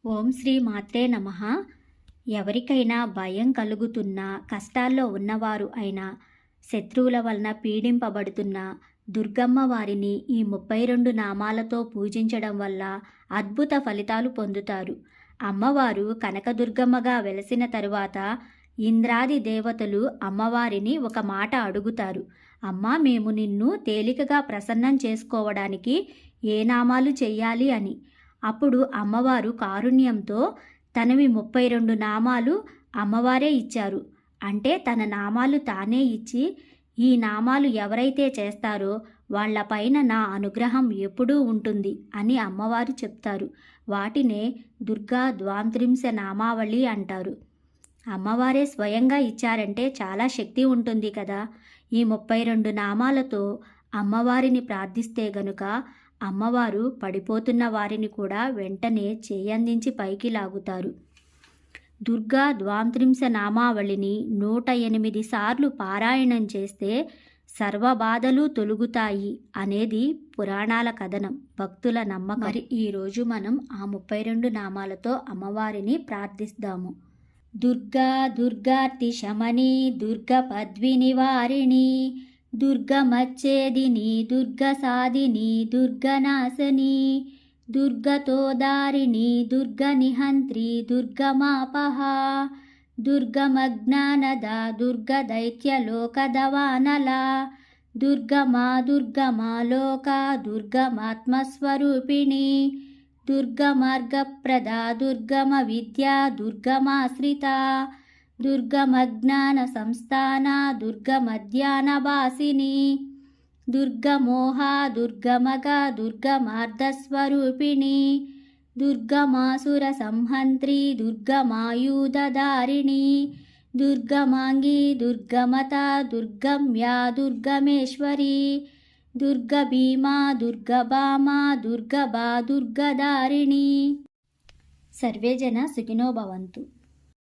ఓం శ్రీ మాత్రే నమః. ఎవరికైనా భయం కలుగుతున్నా, కష్టాల్లో ఉన్నవారు అయినా, శత్రువుల వలన పీడింపబడుతున్న దుర్గమ్మ వారిని ఈ 32 నామాలతో పూజించడం వల్ల అద్భుత ఫలితాలు పొందుతారు. అమ్మవారు కనకదుర్గమ్మగా వెలసిన తరువాత ఇంద్రాది దేవతలు అమ్మవారిని ఒక మాట అడుగుతారు. అమ్మా, మేము నిన్ను తేలికగా ప్రసన్నం చేసుకోవడానికి ఏ నామాలు చెయ్యాలి అని. అప్పుడు అమ్మవారు కారుణ్యంతో తనవి 32 నామాలు అమ్మవారే ఇచ్చారు. అంటే తన నామాలు తానే ఇచ్చి, ఈ నామాలు ఎవరైతే చేస్తారో వాళ్లపైన నా అనుగ్రహం ఎప్పుడూ ఉంటుంది అని అమ్మవారు చెప్తారు. వాటినే దుర్గా ద్వాంత్రింశ నామావళి అంటారు. అమ్మవారే స్వయంగా ఇచ్చారంటే చాలా శక్తి ఉంటుంది కదా. ఈ 32 నామాలతో అమ్మవారిని ప్రార్థిస్తే గనుక అమ్మవారు పడిపోతున్న వారిని కూడా వెంటనే చేయందించి పైకి లాగుతారు. దుర్గా ద్వాంత్రింశ నామావళిని 108 సార్లు పారాయణం చేస్తే సర్వబాధలు తొలుగుతాయి అనేది పురాణాల కథనం, భక్తుల నమ్మకం. మరి ఈరోజు మనం ఆ 32 నామాలతో అమ్మవారిని ప్రార్థిస్తాము. దుర్గా దుర్గార్తి శమని దుర్గ పద్వినివారిణి దుర్గమచ్చేదిని దుర్గసాదిని దుర్గనాశని దుర్గతోదారిణి దుర్గనిహంత్రి దుర్గమాపహ దుర్గమజ్ఞానద దుర్గదైత్యలోకదవానల దుర్గమా దుర్గమాలోక దుర్గమాత్మస్వరూపిణి దుర్గమార్గప్రద దుర్గమ విద్యా దుర్గమాశ్రిత దుర్గమజ్ఞాన సంస్థాన దుర్గమధ్యానవాసిని దుర్గమోహ దుర్గమగ దుర్గమార్ధస్వరూపిణి దుర్గమాసుర సంహంత్రి దుర్గమాయుధధారిణి దుర్గమాంగి దుర్గమత దుర్గమ్యా దుర్గమేశ్వరి దుర్గభీమా దుర్గభామా దుర్గభా దుర్గధారిణి. సర్వే జన సుఖినో భవంతు.